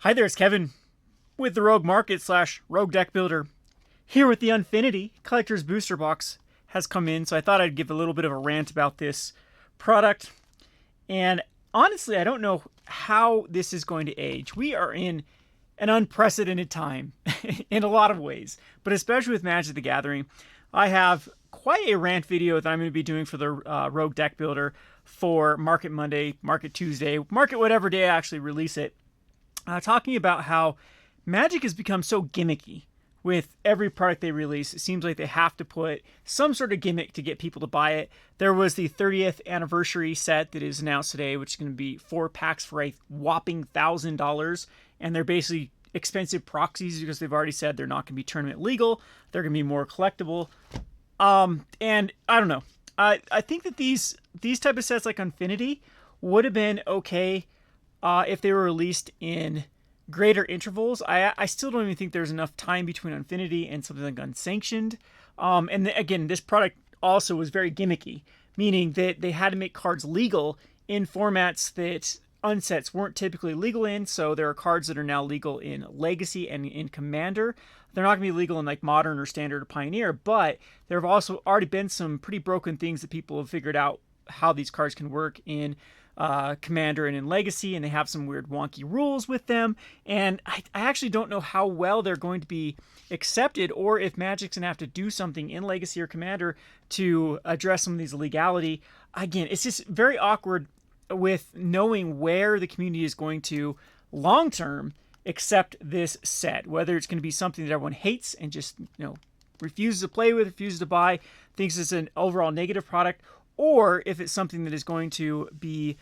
Hi there, it's Kevin with the Rogue Market / Rogue Deck Builder. Here with the Unfinity Collector's Booster Box has come in, so I thought I'd give a little bit of a rant about this product. And honestly, I don't know how this is going to age. We are in an unprecedented time in a lot of ways, but especially with Magic the Gathering. I have quite a rant video that I'm going to be doing for the Rogue Deck Builder for Market Monday, Market Tuesday, Market whatever day I actually release it. Talking about how Magic has become so gimmicky with every product they release. It seems like they have to put some sort of gimmick to get people to buy it. There was the 30th anniversary set that is announced today, which is going to be 4 packs for a whopping $1,000. And they're basically expensive proxies because they've already said they're not going to be tournament legal. They're going to be more collectible. And I don't know. I think that these type of sets like Unfinity would have been okay if they were released in greater intervals. I still don't even think there's enough time between Unfinity and something like Unsanctioned. Again, this product also was very gimmicky, meaning that they had to make cards legal in formats that unsets weren't typically legal in. So there are cards that are now legal in Legacy and in Commander. They're not going to be legal in like Modern or Standard or Pioneer, but there have also already been some pretty broken things that people have figured out how these cards can work in Commander and in Legacy, and they have some weird wonky rules with them, and I actually don't know how well they're going to be accepted, or if Magic's gonna have to do something in Legacy or Commander to address some of these legality. Again, it's just very awkward with knowing where the community is going to long term accept this set, whether it's going to be something that everyone hates and just refuses to play with, refuses to buy, thinks it's an overall negative product, or if it's something that is going to be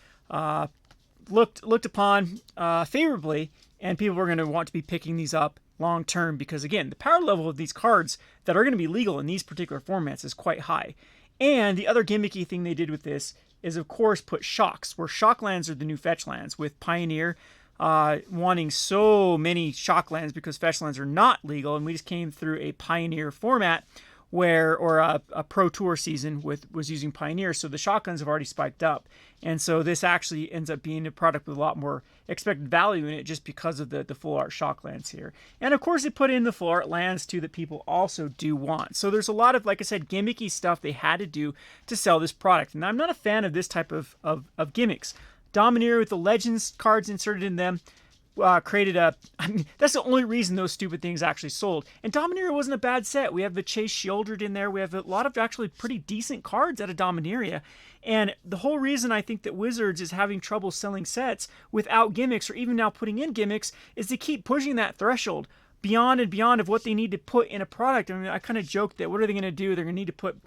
looked upon favorably, and people are going to want to be picking these up long term, because again, the power level of these cards that are going to be legal in these particular formats is quite high. And the other gimmicky thing they did with this is, of course, put shocks, where shocklands are the new fetch lands, with Pioneer wanting so many shocklands because fetch lands are not legal, and we just came through a Pioneer format or a Pro Tour season was using Pioneer, so the shotguns have already spiked up, and so this actually ends up being a product with a lot more expected value in it just because of the full art shocklands here. And of course they put in the full art lands too that people also do want. So there's a lot of, like I said, gimmicky stuff they had to do to sell this product, and I'm not a fan of this type of gimmicks. Domineer with the Legends cards inserted in them created that's the only reason those stupid things actually sold. And Domineer wasn't a bad set. We have the Chase Shieldred in there. We have a lot of actually pretty decent cards out of Domineria. And the whole reason I think that Wizards is having trouble selling sets without gimmicks, or even now putting in gimmicks, is to keep pushing that threshold beyond and beyond of what they need to put in a product. I mean, I kind of joked that what are they going to do? They're going to need to put,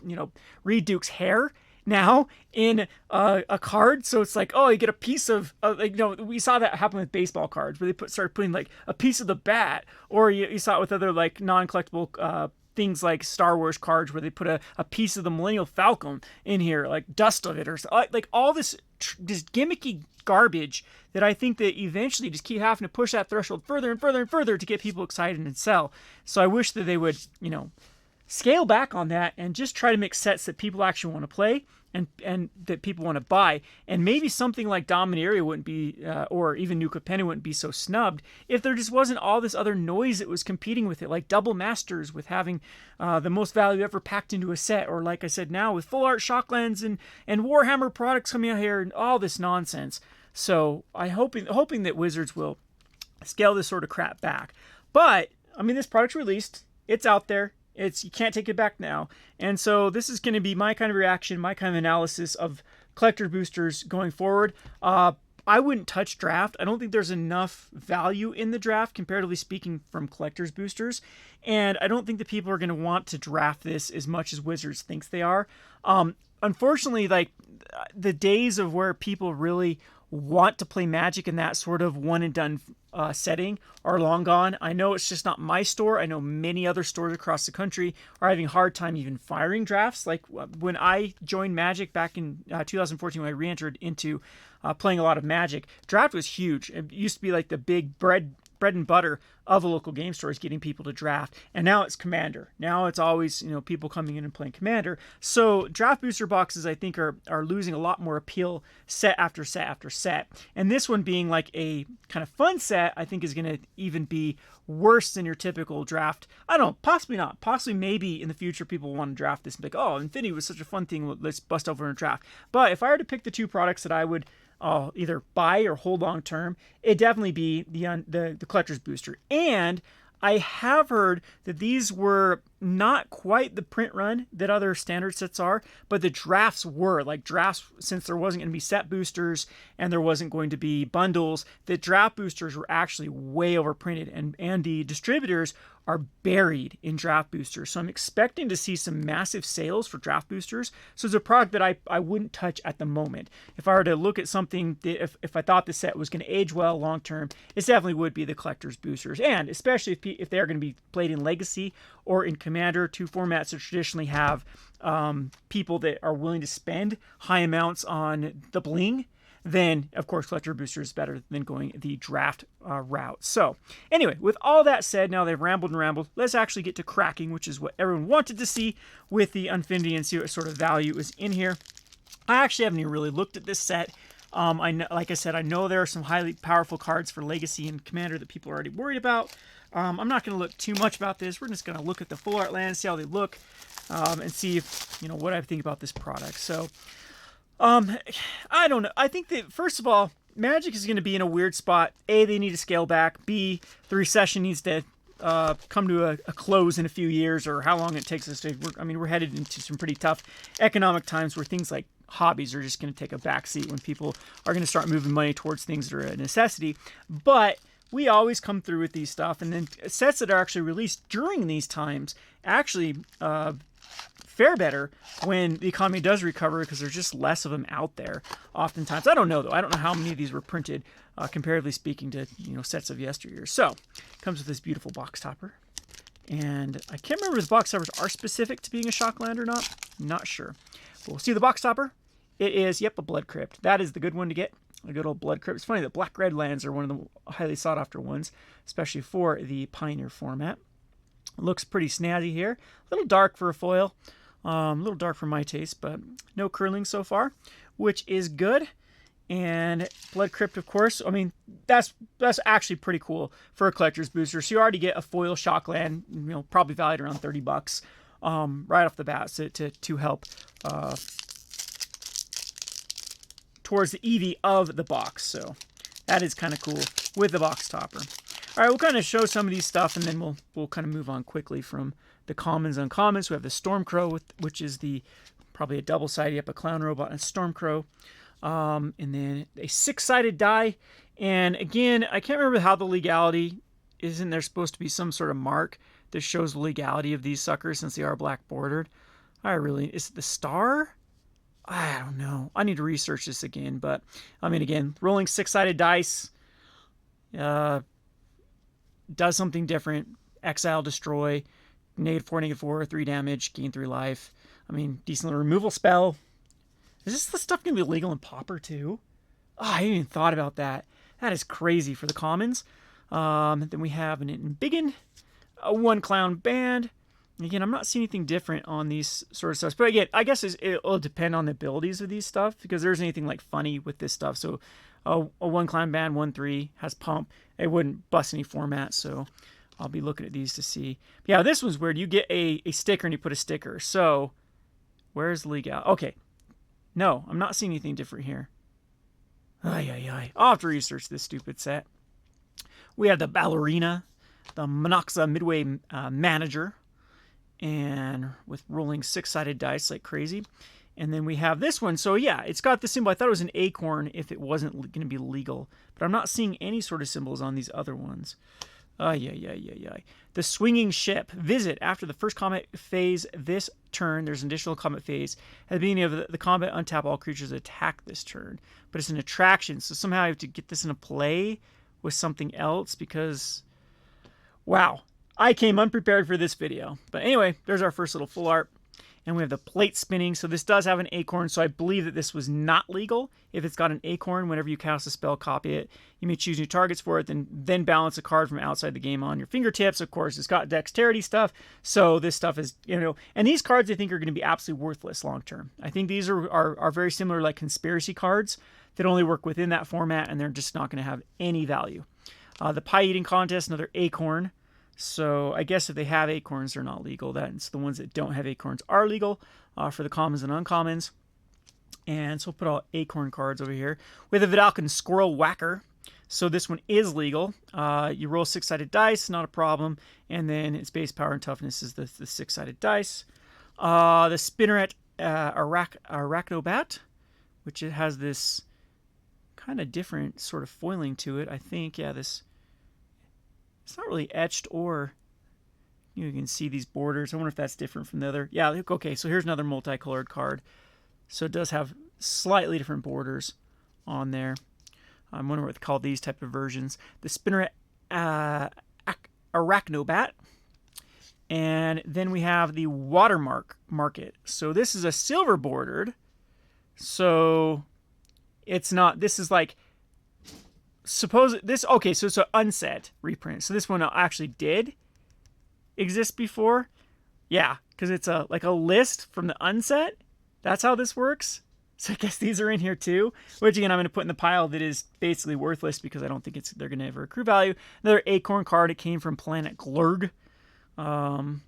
Reed Duke's hair now in a card, so it's like, oh, you get a piece of we saw that happen with baseball cards where they started putting like a piece of the bat, or you saw it with other like non-collectible things like Star Wars cards where they put a piece of the Millennial Falcon in here, like dust of it, or like all this gimmicky garbage that I think that eventually just keep having to push that threshold further and further and further to get people excited and sell. So I wish that they would scale back on that and just try to make sets that people actually want to play and that people want to buy. And maybe something like Dominaria wouldn't be, or even New Capenna wouldn't be so snubbed if there just wasn't all this other noise that was competing with it, like Double Masters with having the most value ever packed into a set, or like I said now with full art shocklands and Warhammer products coming out here and all this nonsense. So I'm hoping that Wizards will scale this sort of crap back. But I mean, this product's released, it's out there. You can't take it back now. And so this is going to be my kind of reaction, my kind of analysis of collector boosters going forward. I wouldn't touch draft. I don't think there's enough value in the draft, comparatively speaking, from collectors boosters. And I don't think that people are going to want to draft this as much as Wizards thinks they are. Unfortunately, like the days of where people really want to play Magic in that sort of one and done setting are long gone. I know it's just not my store. I know many other stores across the country are having a hard time even firing drafts. Like when I joined Magic back in 2014, when I re-entered into playing a lot of Magic, draft was huge. It used to be like the big bread bread and butter of a local game store is getting people to draft. And now it's Commander. Now it's always, you know, people coming in and playing Commander. So draft booster boxes, I think, are losing a lot more appeal set after set after set. And this one being like a kind of fun set, I think is going to even be worse than your typical draft. I don't know, possibly not. Possibly maybe in the future people want to draft this and be like, oh, Infinity was such a fun thing, let's bust over and draft. But if I were to pick the two products that I would either buy or hold long term, it'd definitely be the collector's booster. And I have heard that these were not quite the print run that other standard sets are, but the drafts were. Like drafts, since there wasn't going to be set boosters and there wasn't going to be bundles, the draft boosters were actually way overprinted, and the distributors are buried in draft boosters. So I'm expecting to see some massive sales for draft boosters. So it's a product that I wouldn't touch at the moment. If I were to look at something, if I thought the set was going to age well long term, it definitely would be the collector's boosters. And especially if they're going to be played in Legacy or in Commander, two formats that traditionally have people that are willing to spend high amounts on the bling, then of course collector booster is better than going the draft route. So anyway, with all that said, now they've rambled and rambled, let's actually get to cracking, which is what everyone wanted to see with the Unfinity, and see what sort of value is in here. I actually haven't even really looked at this set. I know, like I said, I know there are some highly powerful cards for Legacy and Commander that people are already worried about. I'm not going to look too much about this. We're just going to look at the full art lands, see how they look, and see if, you know, what I think about this product. So I don't know. I think that, first of all, Magic is going to be in a weird spot. A, they need to scale back. B, the recession needs to come to a close in a few years, or how long it takes us to work. I mean, we're headed into some pretty tough economic times where things like hobbies are just going to take a backseat when people are going to start moving money towards things that are a necessity. But we always come through with these stuff, and then sets that are actually released during these times actually fare better when the economy does recover, because there's just less of them out there oftentimes. I don't know, though. I don't know how many of these were printed, comparatively speaking, to, you know, sets of yesteryear. So it comes with this beautiful box topper, and I can't remember if the box toppers are specific to being a shockland or not. Not sure. But we'll see the box topper. It is, yep, a Blood Crypt. That is the good one to get. A good old Blood Crypt. It's funny that black-red lands are one of the highly sought-after ones, especially for the Pioneer format. It looks pretty snazzy here. A little dark for a foil. A little dark for my taste, but no curling so far, which is good. And Blood Crypt, of course. I mean, that's actually pretty cool for a collector's booster. So you already get a foil shockland, you know, probably valued around $30, right off the bat, so to help towards the EV of the box. So that is kind of cool with the box topper. All right, we'll kind of show some of these stuff, and then we'll kind of move on quickly from the commons and uncommons. We have the Stormcrow, which is probably a double-sided, yep, a clown robot and a Stormcrow. And then a 6-sided die. And again, I can't remember how the legality, isn't there supposed to be some sort of mark that shows the legality of these suckers since they are black bordered? Is it the star? I don't know. I need to research this again, but I mean, again, rolling 6-sided dice does something different. Exile, destroy, -4, 3 damage, gain 3 life. I mean, decent little removal spell. Is this the stuff going to be legal in Pauper too? Oh, I hadn't even thought about that. That is crazy for the commons. Then we have an Embiggen, a 1 clown band. Again, I'm not seeing anything different on these sort of stuff. But again, I guess it'll depend on the abilities of these stuff, because there's anything like funny with this stuff. So a 1 clown band, 1/3, has pump. It wouldn't bust any format, so I'll be looking at these to see. But yeah, this one's weird. You get a sticker and you put a sticker. So where's legal? Okay. No, I'm not seeing anything different here. I'll have to research this stupid set. We have the Ballerina, the Monoxa Midway Manager, and with rolling 6-sided dice like crazy. And then we have this one. So yeah, it's got the symbol. I thought it was an acorn if it wasn't going to be legal, but I'm not seeing any sort of symbols on these other ones. The Swinging Ship. Visit after the first combat phase this turn. There's an additional combat phase. At the beginning of the combat, untap all creatures that attack this turn. But it's an attraction, so somehow I have to get this into play with something else, because, wow, I came unprepared for this video. But anyway, there's our first little full art. And we have the plate spinning. So this does have an acorn. So I believe that this was not legal. If it's got an acorn, whenever you cast a spell, copy it. You may choose new targets for it, then balance a card from outside the game on your fingertips. Of course, it's got dexterity stuff. So this stuff is, and these cards I think are going to be absolutely worthless long term. I think these are very similar like conspiracy cards that only work within that format, and they're just not going to have any value. The pie eating contest, another acorn. So I guess if they have acorns, they're not legal. That's the ones that don't have acorns are legal for the commons and uncommons. And so we'll put all acorn cards over here. We have the Vidalcan Squirrel Whacker. So this one is legal. You roll 6-sided dice, not a problem. And then its base power and toughness is the 6-sided dice. The Spinneret Arachnobat, which it has this kind of different sort of foiling to it, I think. Yeah, this... It's not really etched, or you can see these borders. I wonder if that's different from the other. Yeah, okay, so here's another multicolored card. So it does have slightly different borders on there. I'm wondering what they call these type of versions. The Spinneret Arachnobat. And then we have the Watermark Market. So this is a silver bordered. So it's not, this is like, suppose this, okay, so it's an unset reprint. So this one actually did exist before. Yeah, because it's like a list from the unset. That's how this works. So I guess these are in here too, which again I'm going to put in the pile that is basically worthless because I don't think they're going to ever accrue value. Another acorn card. It came from Planet Glurg. You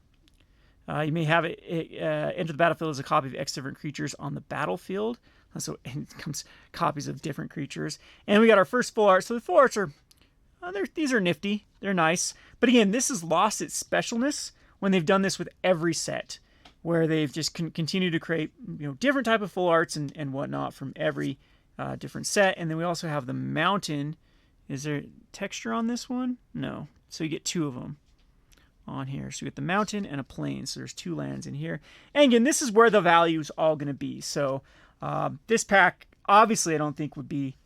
may have it enter the battlefield as a copy of X different creatures on the battlefield. So it comes copies of different creatures. And we got our first full art. So the full arts are, these are nifty. They're nice. But again, this has lost its specialness when they've done this with every set, where they've just continued to create different type of full arts and whatnot from every different set. And then we also have the mountain. Is there texture on this one? No. So you get two of them on here. So you get the mountain and a plain. So there's two lands in here. And again, this is where the value is all going to be. So this pack, obviously, I don't think would be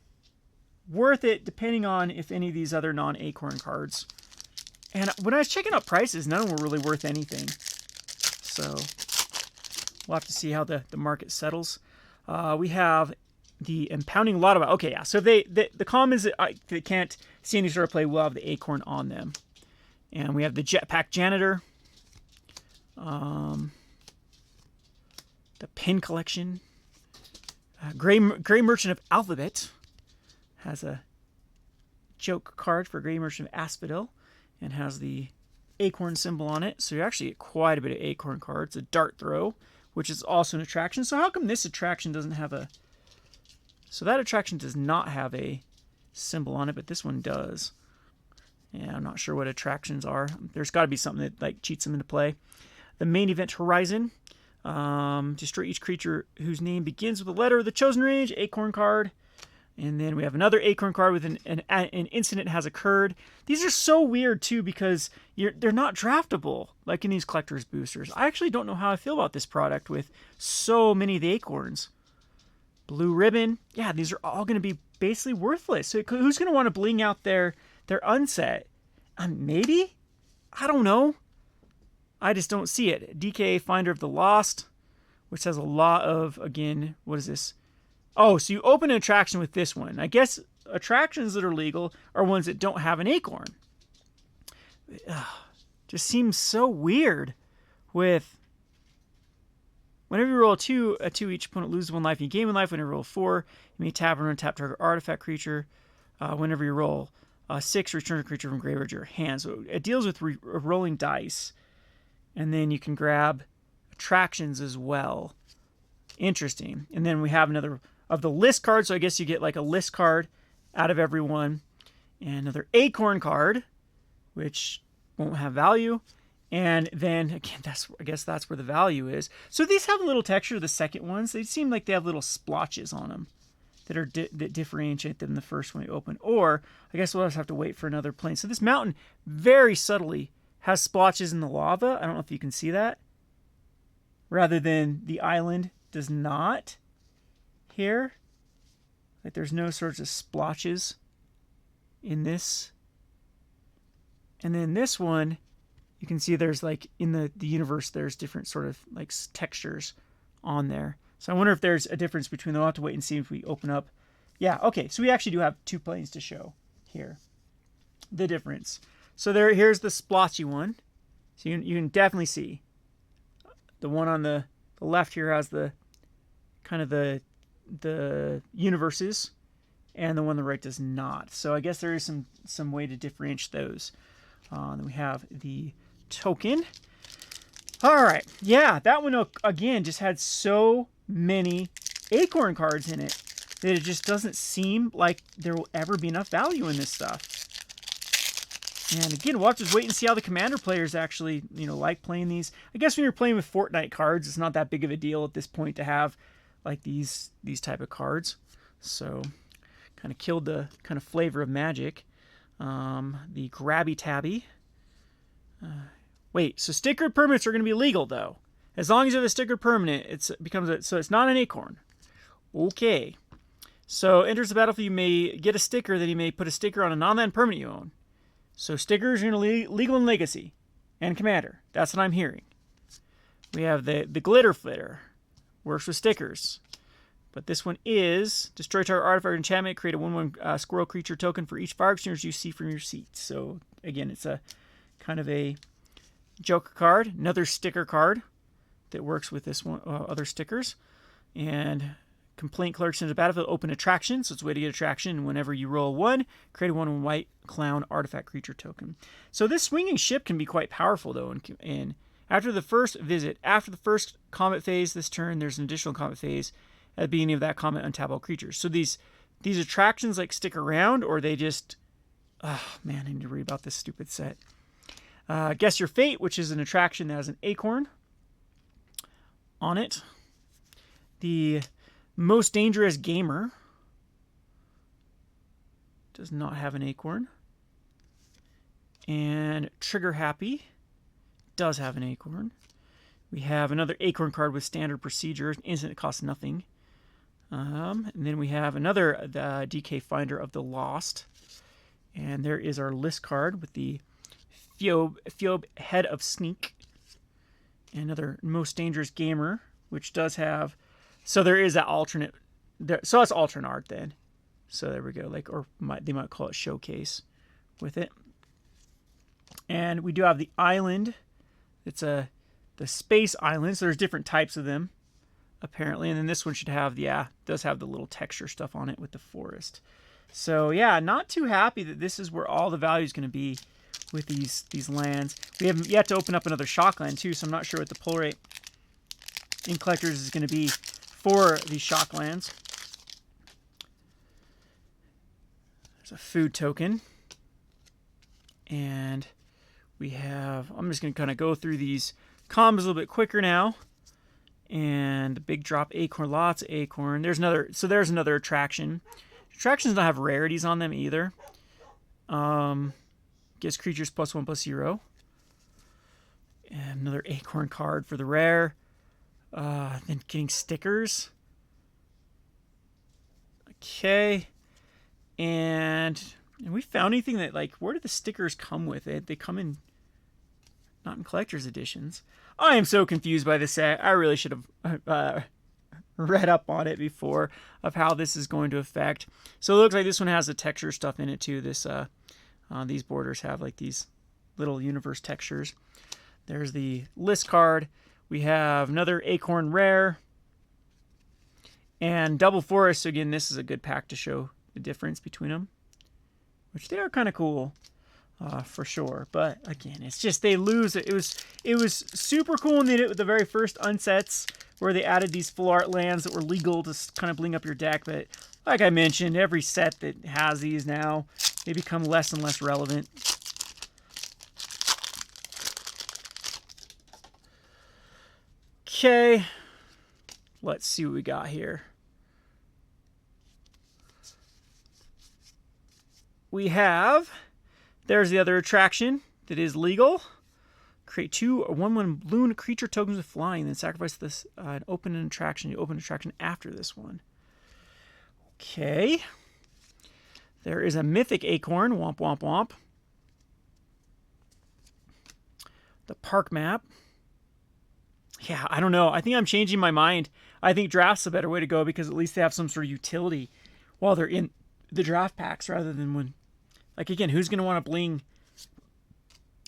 worth it, depending on if any of these other non-acorn cards. And when I was checking out prices, none of them were really worth anything. So we'll have to see how the market settles. We have the Impounding Lotto. Okay, yeah. So if the commons that can't see any sort of play will have the acorn on them. And we have the Jetpack Janitor. The Pin Collection. Gray Merchant of Alphabet has a joke card for Gray Merchant of Asphodel and has the acorn symbol on it. So you actually get quite a bit of acorn cards. A Dart Throw, which is also an attraction. So how come this attraction doesn't have a... So that attraction does not have a symbol on it, but this one does. Yeah, I'm not sure what attractions are. There's got to be something that like cheats them into play. The Main Event Horizon. Destroy each creature whose name begins with a letter of the chosen range. Acorn card. And then we have another acorn card with an incident has occurred. These are so weird too because they're not draftable like in these collector's boosters. I actually don't know how I feel about this product with so many of the acorns. Blue Ribbon. Yeah, these are all going to be basically worthless. So who's going to want to bling out their unset? Maybe? I don't know. I just don't see it. DK Finder of the Lost, which has a lot of, again, what is this? Oh, so you open an attraction with this one. I guess attractions that are legal are ones that don't have an acorn. Just seems so weird with whenever you roll a 2, each opponent loses 1 life. You gain 1 life. Whenever you roll 4, you may tap and untap target artifact creature. Whenever you roll 6, return a creature from graveyard to your hand. So it deals with rolling dice. And then you can grab attractions as well. Interesting. And then we have another of the list cards. So I guess you get like a list card out of every one. And another acorn card, which won't have value. And then, again, I guess that's where the value is. So these have a little texture, the second ones. They seem like they have little splotches on them that differentiate them the first one you open. Or, I guess we'll just have to wait for another plane. So this mountain very subtly has splotches in the lava. I don't know if you can see that. Rather than the island does not here. Like there's no sorts of splotches in this. And then this one you can see there's like in the universe, there's different sort of like textures on there. So I wonder if there's a difference between them. We'll have to wait and see if we open up. Yeah, okay, so we actually do have 2 planes to show here. The difference. So here's the splotchy one. So you can definitely see. The one on the left here has the kind of the universes, and the one on the right does not. So I guess there is some way to differentiate those. Then we have the token. All right, yeah, that one again just had so many Acorn cards in it that it just doesn't seem like there will ever be enough value in this stuff. And again, we'll have to just wait and see how the Commander players actually, like playing these. I guess when you're playing with Fortnite cards, it's not that big of a deal at this point to have like these type of cards. So kind of killed the kind of flavor of Magic. The Grabby Tabby. Wait, so stickered permanents are going to be legal though. As long as you have a stickered permanent, so it's not an Acorn. Okay. So enters the battlefield, you may get a sticker, then you may put a sticker on a non-land permanent you own. So stickers are legal in Legacy and Commander. That's what I'm hearing. We have the Glitter Flitter. Works with stickers. But this one is destroy target artifact or enchantment, create a 1/1 squirrel creature token for each fire extinguisher you see from your seat. So again, it's a kind of a Joker card, another sticker card that works with this one, other stickers. And Complaint Clerks into the battlefield, open attraction, so it's a way to get attraction. And whenever you roll 1, create a 1/1 white clown artifact creature token. So this swinging ship can be quite powerful though. And after the first visit, after the first combat phase this turn, there's an additional combat phase. At the beginning of that combat, untap all creatures. So these attractions like stick around, or they just, oh man, I need to read about this stupid set. Guess Your Fate, which is an attraction that has an Acorn on it. The Most Dangerous Gamer does not have an Acorn. And Trigger Happy does have an Acorn. We have another Acorn card with standard procedure, instant, it costs nothing. And then we have another DK Finder of the Lost. And there is our list card with the Fiob Head of Sneak. And another Most Dangerous Gamer, which does have... So there is that alternate... So that's alternate art then. So there we go. They might call it Showcase with it. And we do have the Island. It's the Space Island. So there's different types of them, apparently. And then this one should have, does have the little texture stuff on it with the forest. So yeah, not too happy that this is where all the value is going to be with these lands. We haven't yet to open up another Shockland too, so I'm not sure what the pull rate in collectors is going to be for these Shocklands. There's a food token. And we have, I'm just going to kind of go through these combos a little bit quicker now. And the big drop Acorn, lots of Acorn. There's another attraction. Attractions don't have rarities on them either. Gives creatures +1/+0. And another Acorn card for the rare. Then getting stickers. Okay. And we found anything that, where did the stickers come with it? They come in, not in collector's editions. I am so confused by this set. I really should have read up on it before of how this is going to affect. So it looks like this one has the texture stuff in it too. These borders have these little universe textures. There's the list card. We have another Acorn rare. And Double Forest. So again, this is a good pack to show the difference between them, which they are kind of cool. For sure, but again, it's just they lose it. It was super cool when they did it with the very first unsets, where they added these full art lands that were legal to kind of bling up your deck. But like I mentioned, every set that has these now, they become less and less relevant. Okay, let's see what we got here. We have. There's the other attraction that is legal. Create 2 1/1 balloon creature tokens with flying, then sacrifice this and open an attraction. You open an attraction after this one. Okay. There is a mythic Acorn. Womp, womp, womp. The park map. Yeah, I don't know. I think I'm changing my mind. I think draft's a better way to go because at least they have some sort of utility while they're in the draft packs rather than when... Like, again, who's going to want to bling...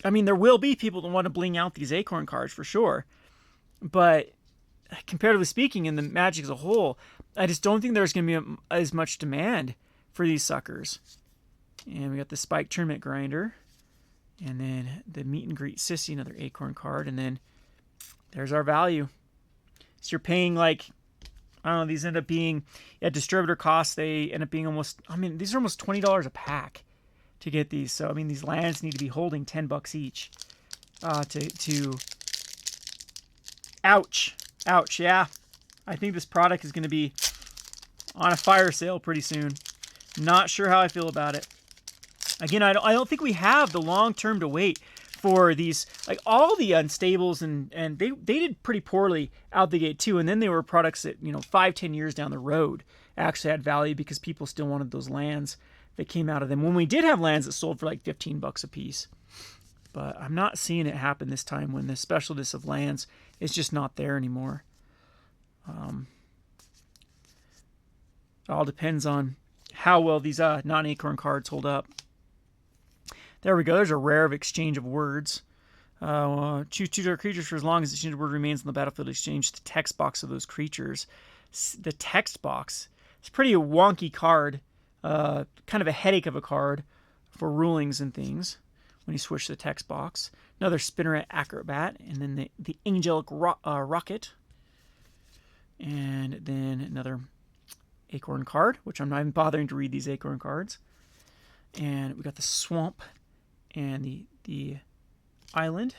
I mean, there will be people that want to bling out these Acorn cards for sure. But comparatively speaking, in the Magic as a whole, I just don't think there's going to be as much demand for these suckers. And we got the Spike Tournament Grinder. And then the Meet and Greet Sissy, another Acorn card. And then there's our value. So you're paying like, I don't know, these end up being, at distributor costs, they end up being almost, I mean, these are almost $20 a pack to get these. So, I mean, these lands need to be holding $10 each Ouch. Ouch, yeah. I think this product is going to be on a fire sale pretty soon. Not sure how I feel about it. Again, I don't think we have the long term to wait for these, like all the unstables, and they did pretty poorly out the gate too. And then they were products that, 5-10 years down the road actually had value because people still wanted those lands that came out of them. When we did have lands that sold for like $15 a piece. But I'm not seeing it happen this time when the specialness of lands is just not there anymore. It all depends on how well these non-Acorn cards hold up. There we go. There's a rare of exchange of words. Choose 2 dark creatures for as long as the exchange word remains on the battlefield. Exchange the text box of those creatures. The text box. It's a pretty wonky card. Kind of a headache of a card for rulings and things when you switch the text box. Another Spinneret Acrobat. And then the Angelic Rocket. And then another Acorn card, which I'm not even bothering to read these Acorn cards. And we got the Swamp and the Island.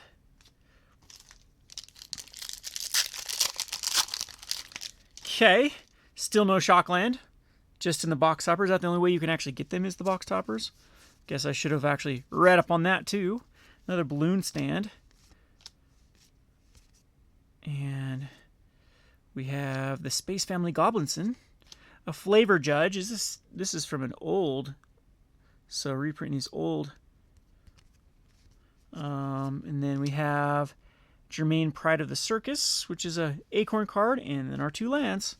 Okay, still no Shockland, just in the box toppers. Is that the only way you can actually get them is the box toppers? Guess I should have actually read up on that too. Another Balloon Stand. And we have the Space Family Goblinson. A Flavor Judge. This is from an old, so reprinting these old. And then we have Jermaine Pride of the Circus, which is a Acorn card, and then our 2 lands.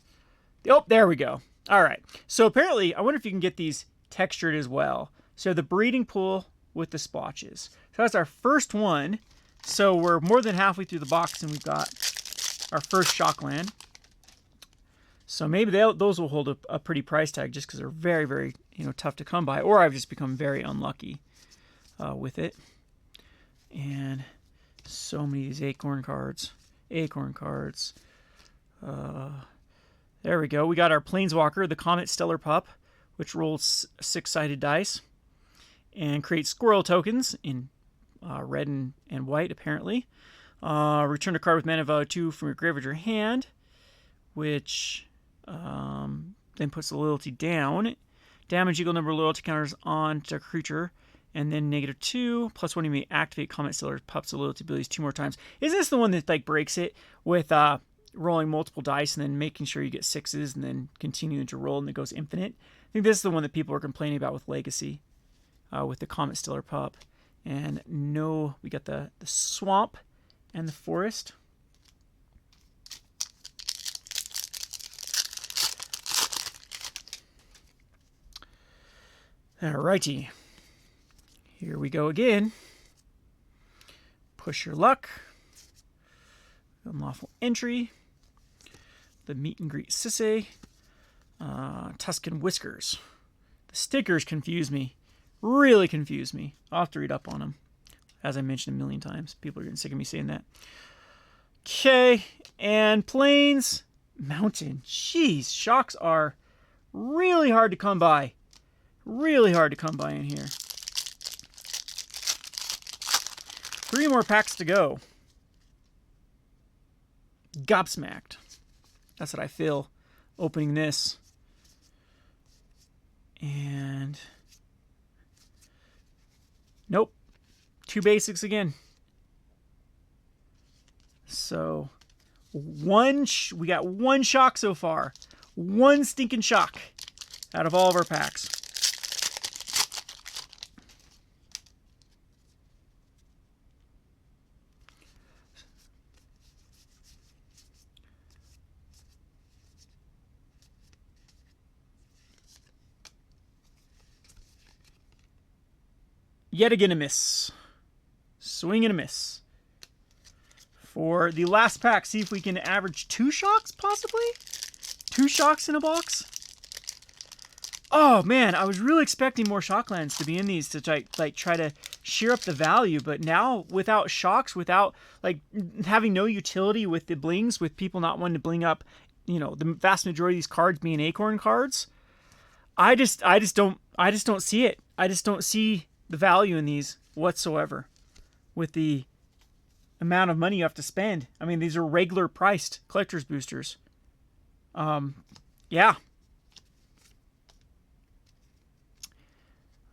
Oh, there we go. All right. So apparently, I wonder if you can get these textured as well. So the Breeding Pool with the splotches. So that's our first one. So we're more than halfway through the box, and we've got our first Shockland. So maybe those will hold a pretty price tag just because they're very, very tough to come by. Or I've just become very unlucky with it. And so many of these Acorn cards. Acorn cards. There we go. We got our Planeswalker, the Comet Stellar Pup, which rolls 6-sided dice and creates squirrel tokens in red and white, apparently. Return a card with mana value 2 from your graveyard or your hand, which then puts the loyalty down. Damage equal number of loyalty counters on to a creature, and then -2, +1 you may activate Comet Stellar Pup's loyalty abilities 2 more times. Isn't this the one that like breaks it with rolling multiple dice and then making sure you get 6s and then continuing to roll and it goes infinite? I think this is the one that people are complaining about with Legacy, with the Comet Stellar Pup. And no, we got the Swamp and the Forest. Alrighty. Here we go again. Push Your Luck. Unlawful Entry. The Meet and Greet Sissy. Tuscan Whiskers. The stickers confuse me. Really confuse me. I'll have to read up on them. As I mentioned a million times. People are getting sick of me saying that. Okay. And Plains Mountain. Jeez. Shocks are really hard to come by. Really hard to come by in here. 3 more packs to go. Gobsmacked. That's what I feel opening this. And nope. 2 basics again. So we got 1 shock so far. 1 stinking shock out of all of our packs. Yet again a miss. Swing and a miss. For the last pack, see if we can average 2 shocks, possibly? 2 shocks in a box? Oh, man, I was really expecting more shocklands to be in these to try to shear up the value, but now without shocks, without like having no utility with the blings, with people not wanting to bling up, you know, the vast majority of these cards being Acorn cards, I just don't see it. I just don't see the value in these whatsoever with the amount of money you have to spend. I mean, these are regular priced collector's boosters. Yeah.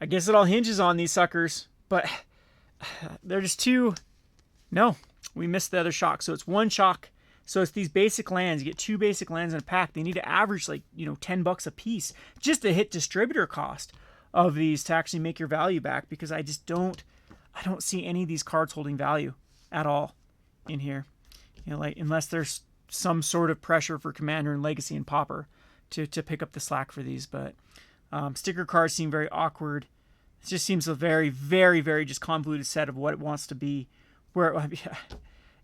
I guess it all hinges on these suckers, but they're just too... No, we missed the other shock. So it's 1 shock. So it's these basic lands. You get 2 basic lands in a pack. They need to average like, you know, $10 a piece just to hit distributor cost of these to actually make your value back, because I don't see any of these cards holding value at all in here. You know, like unless there's some sort of pressure for Commander and Legacy and Pauper to pick up the slack for these, but sticker cards seem very awkward. It just seems a very, very, very just convoluted set of what it wants to be.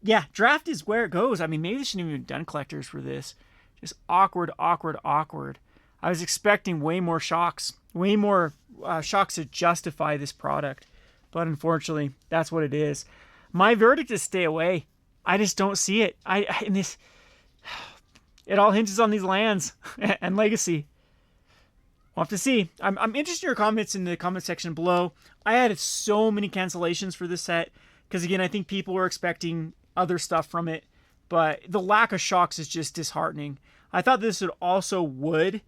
Yeah, draft is where it goes. I mean, maybe they shouldn't even have done collectors for this. Just awkward, awkward, awkward. I was expecting way more shocks. Way more shocks to justify this product. But unfortunately, that's what it is. My verdict is stay away. I just don't see it. It all hinges on these lands and Legacy. We'll have to see. I'm interested in your comments in the comment section below. I had so many cancellations for this set because, again, I think people were expecting other stuff from it, but the lack of shocks is just disheartening. I thought this would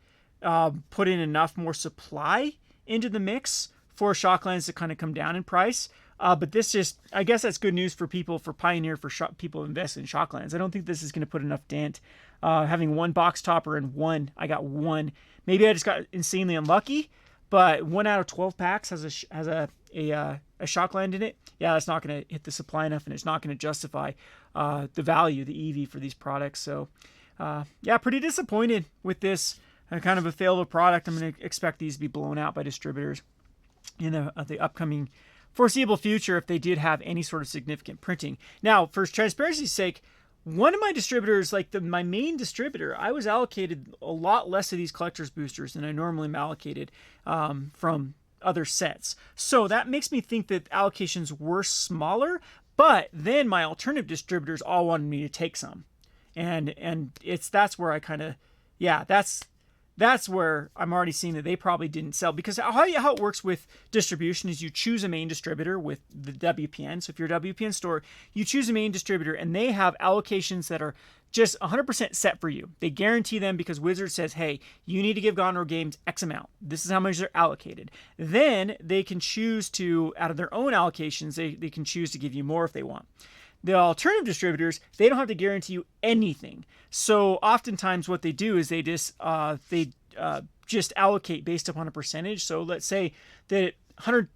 put in enough more supply into the mix for shocklands to kind of come down in price. But this just, I guess that's good news for people, for Pioneer, for people invested in shocklands. I don't think this is going to put enough dent. Having 1 box topper and I got 1. Maybe I just got insanely unlucky, but 1 out of 12 packs has a shockland in it. Yeah, that's not going to hit the supply enough, and it's not going to justify the value, the EV for these products. So, yeah, pretty disappointed with this kind of a fail of a product. I'm going to expect these to be blown out by distributors in the upcoming foreseeable future if they did have any sort of significant printing. Now, for transparency's sake, one of my distributors, like my main distributor, I was allocated a lot less of these collector's boosters than I normally am allocated from other sets. So that makes me think that allocations were smaller, but then my alternative distributors all wanted me to take some. And that's where I kind of, yeah, that's where I'm already seeing that they probably didn't sell, because how it works with distribution is you choose a main distributor with the WPN. So if you're a WPN store, you choose a main distributor and they have allocations that are just 100% set for you. They guarantee them because Wizards says, hey, you need to give Gone Rogue Games X amount. This is how much they're allocated. Then they can choose to, out of their own allocations, they can choose to give you more if they want. The alternative distributors, they don't have to guarantee you anything. So oftentimes what they do is they just allocate based upon a percentage. So let's say that 100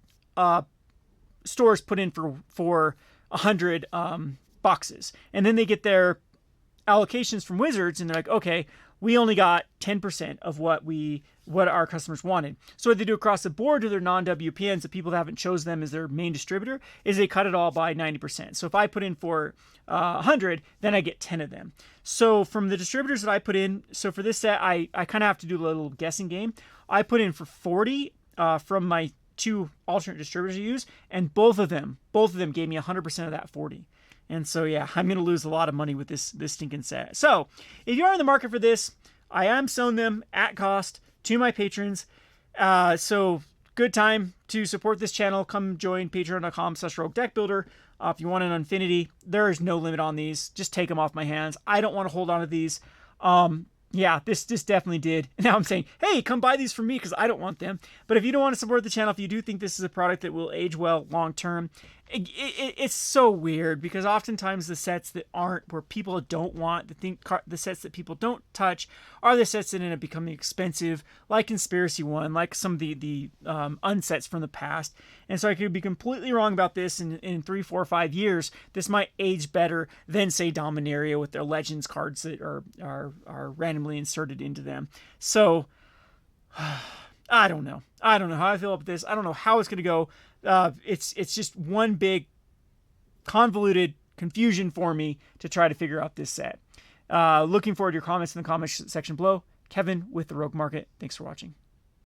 stores put in for 100 boxes, and then they get their allocations from Wizards, and they're like, okay, we only got 10% of what our customers wanted. So what they do across the board to their non-WPNs, the people that haven't chosen them as their main distributor, is they cut it all by 90%. So if I put in for 100, then I get 10 of them. So from the distributors that I put in, so for this set, I kind of have to do a little guessing game. I put in for 40 from my 2 alternate distributors I use, and both of them gave me 100% of that 40. And so, yeah, I'm going to lose a lot of money with this stinking set. So, if you are in the market for this, I am selling them at cost to my patrons. So, good time to support this channel. Come join patreon.com/roguedeckbuilder. If you want an Unfinity, there is no limit on these. Just take them off my hands. I don't want to hold on to these. Yeah, this definitely did. Now I'm saying, hey, come buy these from me because I don't want them. But if you don't want to support the channel, if you do think this is a product that will age well long term, it's so weird because oftentimes the sets that aren't where people don't want, the sets that people don't touch are the sets that end up becoming expensive, like Conspiracy One, like some of the unsets from the past. And so I could be completely wrong about this. In 3, 4, 5 years, this might age better than, say, Dominaria with their Legends cards that are randomly inserted into them. So I don't know. I don't know how I feel about this. I don't know how it's going to go. It's just one big convoluted confusion for me to try to figure out this set. Looking forward to your comments in the comments section below. Kevin with the Rogue Market. Thanks for watching.